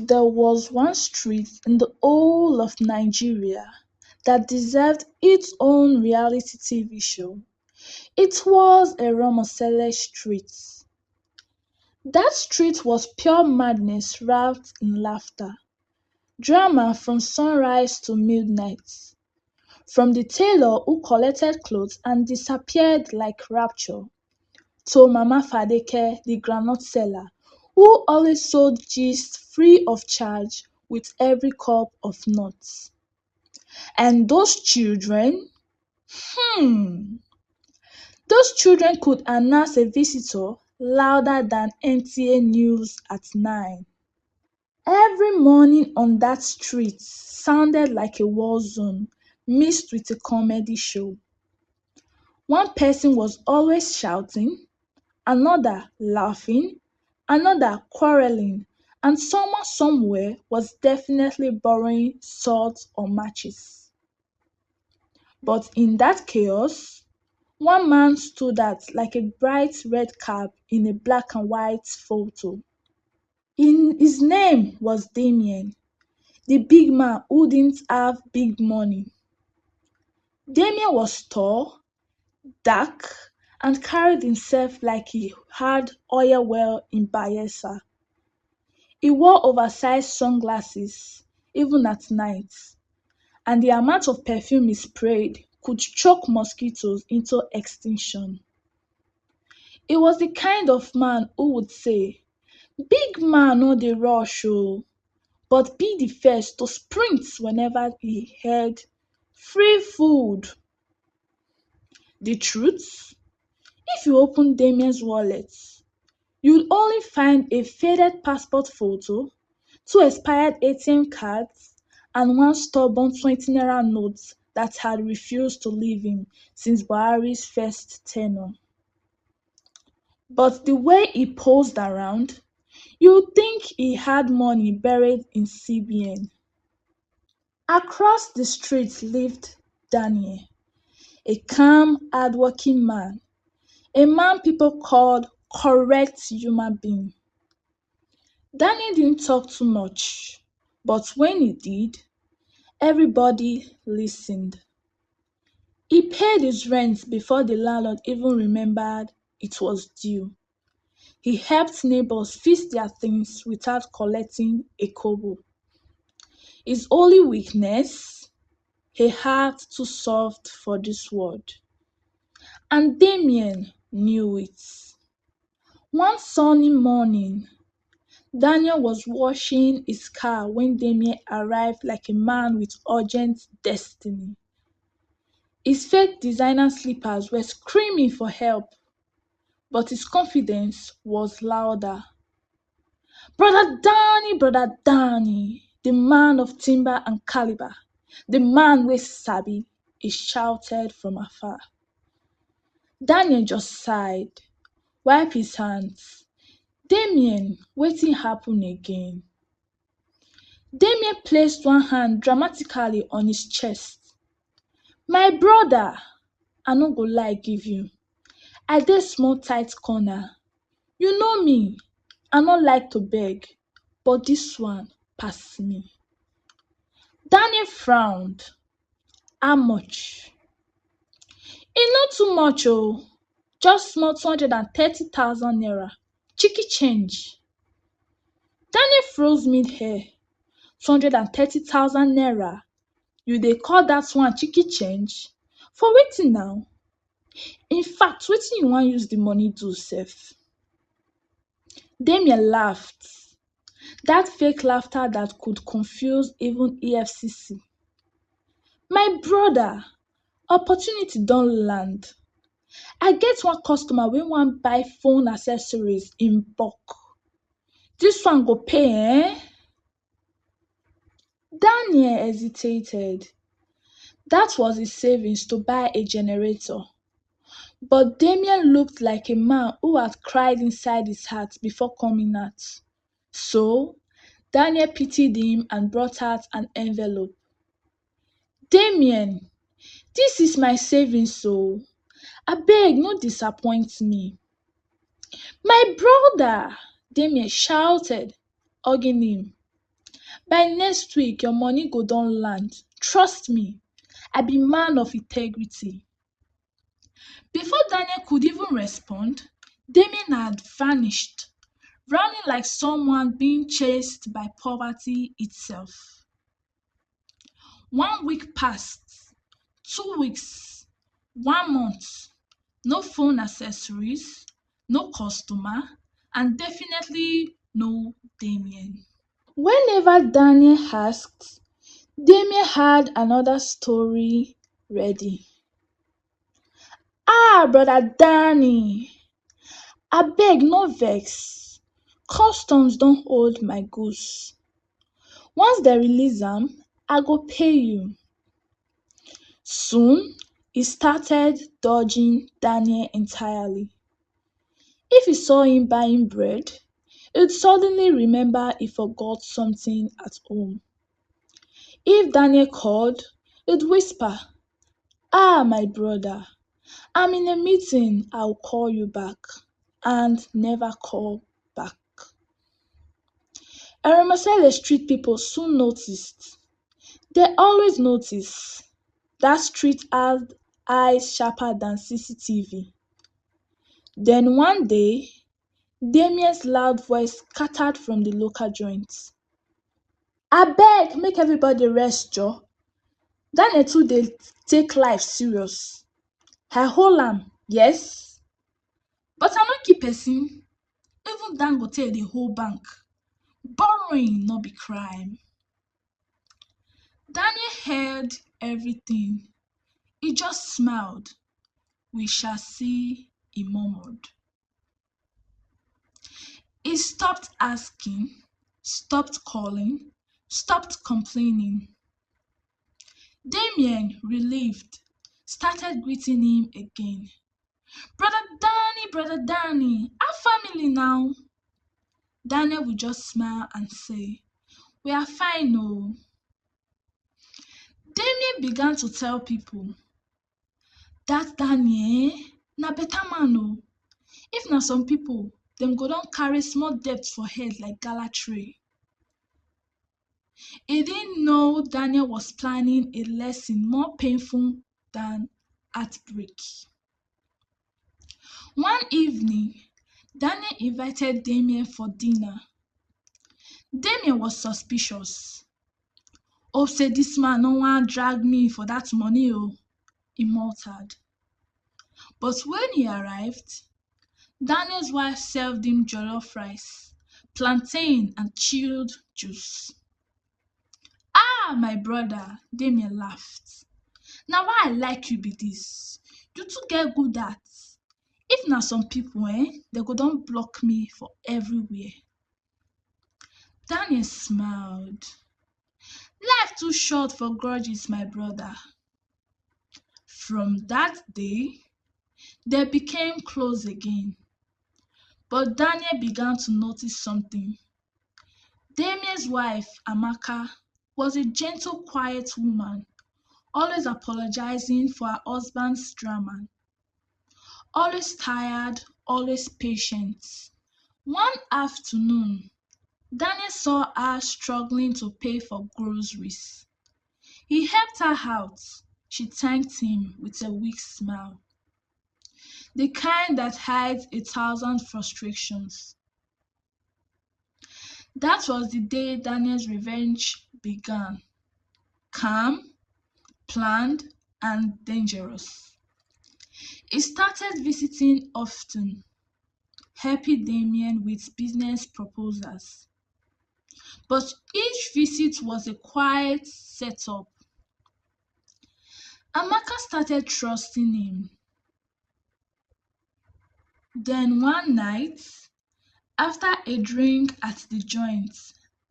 There was one street in the whole of Nigeria that deserved its own reality TV show. It was Eromosele Street. That street was pure madness wrapped in laughter, drama from sunrise to midnight, from the tailor who collected clothes and disappeared like rapture to Mama Fadeke, the groundnut seller, who always sold gist free of charge with every cup of nuts. And hmm, those children could announce a visitor louder than NTA news at 9. Every morning on that street sounded like a war zone mixed with a comedy show. One person was always shouting, another laughing, another quarreling, and someone somewhere was definitely borrowing salt or matches. But in that chaos, one man stood out like a bright red cap in a black and white photo. His name was Damien, the big man who didn't have big money. Damien was tall, dark, and carried himself like he had oil well in Bayelsa. He wore oversized sunglasses, even at night, and the amount of perfume he sprayed could choke mosquitoes into extinction. He was the kind of man who would say, "Big man no dey rush o," but be the first to sprint whenever he heard "free food." The truth? If you open Damien's wallet, you'll only find a faded passport photo, two expired ATM cards, and one stubborn 20 naira note that had refused to leave him since Buhari's first tenure. But the way he posed around, you'd think he had money buried in CBN. Across the street lived Daniel, a calm, hardworking man, a man people called correct human being. Daniel didn't talk too much, but when he did, everybody listened. He paid his rent before the landlord even remembered it was due. He helped neighbors fix their things without collecting a kobo. His only weakness? A heart too soft for this world. And Damien knew it. One sunny morning, Daniel was washing his car when Damien arrived like a man with urgent destiny. His fake designer slippers were screaming for help, but his confidence was louder. Brother Danny, the man of timber and caliber, the man wey sabi, he shouted from afar. Daniel just sighed, wiped his hands. Damien, wetin happen again? Damien placed one hand dramatically on his chest. My brother, I no go lie give you. I dey small tight corner. You know me, I no like to beg, but this one pass me. Daniel frowned. How much? E no too much oh, just small 230,000 naira. Cheeky change. Daniel froze mid-air. 230,000 naira. You dey call dat one cheeky change? For wetin now? In fact, wetin you wan use the money do sef? Damien laughed. Dat fake laughter that could confuse even EFCC. My brother, opportunity don land. I get one customer wey wan buy phone accessories in bulk. Dis one go pay Daniel hesitated. Dat was his savings to buy a generator. But Damien looked like a man who had cried inside his heart before coming out. So, Daniel pitied him and brought out an envelope. Damien, dis is my savings o. Abeg no disappoint me. My brother, Damien shouted, hugging him. By next week your money go don land. Trust me, I be man of integrity. Before Daniel could even respond, Damien had vanished, running like someone being chased by poverty itself. 1 week passed, 2 weeks, 1 month. No phone accessories, no customer, and definitely no Damien. Whenever Daniel asked, Damien had another story ready. Ah, brother Danny, abeg no vex. Customs don hold my goods. Once dem release am, I go pay you. Soon, he started dodging Daniel entirely. If he saw him buying bread, he'd suddenly remember he forgot something at home. If Daniel called, he'd whisper, Ah, my brother, I'm in a meeting, I'll call you back, and never call back. Eromosele street people soon noticed. They always notice that street had eyes sharper than CCTV. Then one day, Damien's loud voice scattered from the local joint. Abeg make everybody rest joor. Daniel too dey take life serious. I hold am, yes, but I no kill person. Even Dangote dey hold bank. Borrowing no be crime. Daniel heard everything. He just smiled. We shall see, he murmured. He stopped asking, stopped calling, stopped complaining. Damien, relieved, started greeting him again. Brother Danny, our family now. Daniel would just smile and say, We are fine, oh. Damien began to tell people, that Daniel na better man oh. If na some people, dem go don carry small debt for head like gala tray. He didn't know Daniel was planning a lesson more painful than heartbreak. One evening, Daniel invited Damien for dinner. Damien was suspicious. Hope say dis man no wan drag me for that money oh, he muttered. But when he arrived, Daniel's wife served him jollof rice, plantain and chilled juice. Ah, my brother, Damien laughed. Na why I like you be dis. You too get good at. If na some people dem go don block me for everywhere. Daniel smiled. Life too short for grudges, my brother. From that day, they became close again. But Daniel began to notice something. Damien's wife, Amaka, was a gentle, quiet woman, always apologizing for her husband's drama, always tired, always patient. One afternoon, Daniel saw her struggling to pay for groceries. He helped her out. She thanked him with a weak smile, the kind that hides 1,000 frustrations. That was the day Daniel's revenge began. Calm, planned, and dangerous. He started visiting often, helping Damien with business proposals. But each visit was a quiet setup. Amaka started trusting him. Then one night, after a drink at the joint,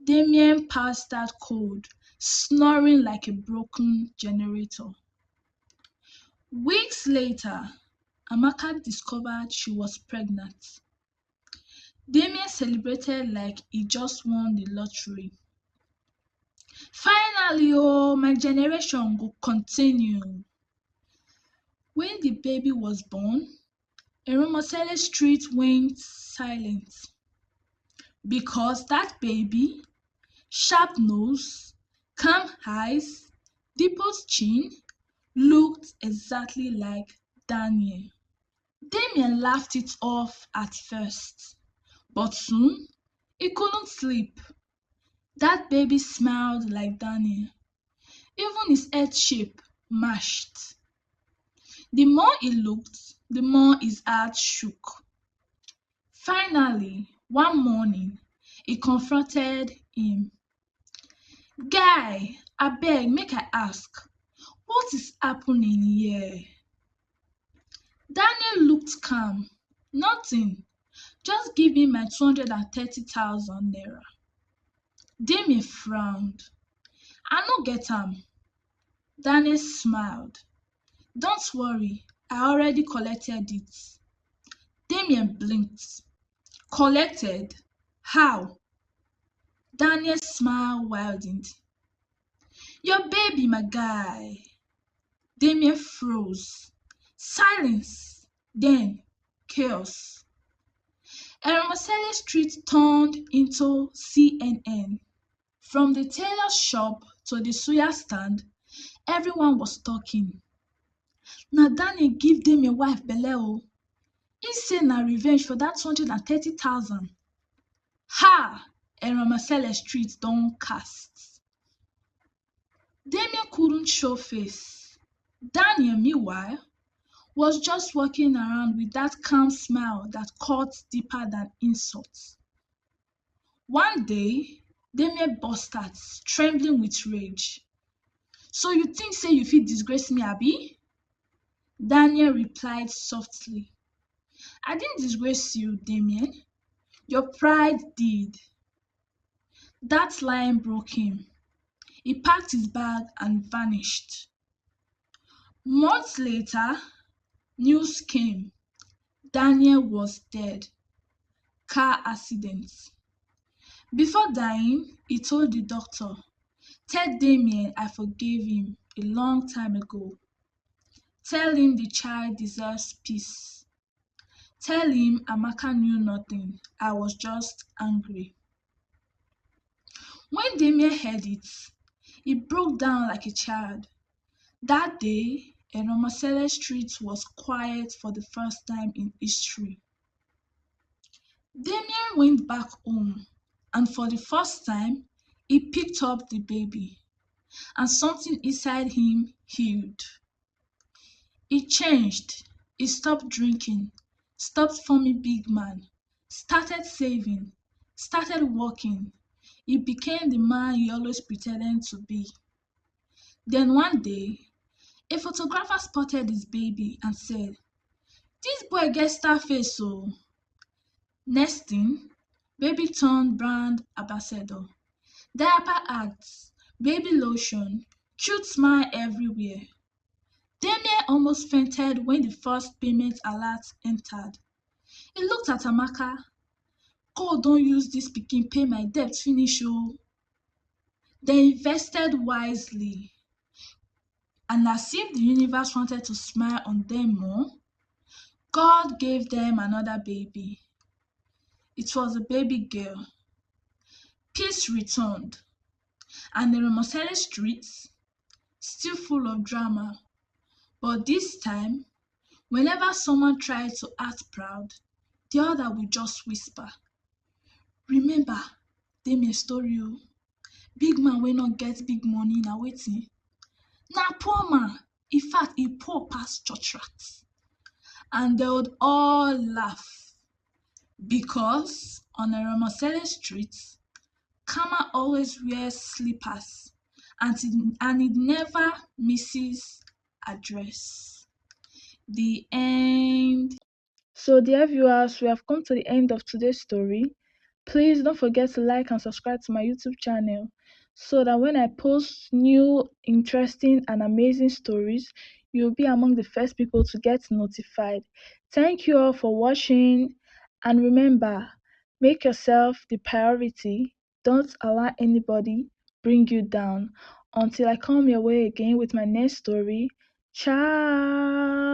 Damien passed out cold, snoring like a broken generator. Weeks later, Amaka discovered she was pregnant. Damien celebrated like he just won the lottery. Finally, oh, my generation go continue. When the baby was born, Eromosele street went silent because that baby, Sharp nose, calm eyes, dimpled chin, looked exactly like Daniel. Damien laughed it off at first, but soon he couldn't sleep. That baby smiled like Daniel, even his head shape matched. The more he looked, the more his heart shook. Finally, one morning, he confronted him. Guy, abeg make I ask, what is happening here? Daniel looked calm. Nothing. Just give me my 230,000 naira. Damien frowned. I no get am. Daniel smiled. Don't worry, I already collected it. Damien blinked. Collected? How? Daniel's smile widened. Your baby, my guy. Damien froze. Silence. Then chaos. Eromosele Street turned into CNN. From the tailor shop to the suya stand, everyone was talking. Na Daniel give Damien wife belle o. He say na revenge for that 230,000. Ha! Eromosele Street don cast. Damien couldn't show face. Daniel, meanwhile, was just walking around with that calm smile that cut deeper than insults. One day, Damien burst out, trembling with rage. So you think say you fit disgrace me, abi? Daniel replied softly. I didn't disgrace you, Damien. Your pride did. That line broke him. He packed his bag and vanished. Months later, news came. Daniel was dead. Car accident. Before dying, he told the doctor, tell Damien I forgave him a long time ago. Tell him the child deserves peace. Tell him Amaka knew nothing. I was just angry. When Damien heard it, he broke down like a child. That day, Eromosele Street was quiet for the first time in history. Damien went back home, and for the first time, he picked up the baby, and something inside him healed. He changed. He stopped drinking, stopped forming big man, started saving, started working. He became the man he always pretended to be. Then one day, a photographer spotted his baby and said, this boy get star face oh. Next thing, baby turned brand ambassador. Diaper ads, baby lotion, cute smile everywhere. Damien almost fainted when the first payment alert entered. He looked at Amaka. God don't use this pikin pay my debt finish oh. They invested wisely. And as if the universe wanted to smile on them more, God gave them another baby. It was a baby girl. Peace returned, and the Eromosele streets, still full of drama, but this time, whenever someone tried to act proud, the other would just whisper, remember Damien story o, big man wey no get big money na wetin? Na poor man, in fact e poor pass church rat. And they would all laugh because on Eromosele street, Kama always wears slippers and it never misses a dress. The end. So, dear viewers, we have come to the end of today's story. Please don't forget to like and subscribe to my YouTube channel so that when I post new, interesting, and amazing stories, you'll be among the first people to get notified. Thank you all for watching, and remember, make yourself the priority. Don't allow anybody bring you down. Until I come your way again with my next story, ciao.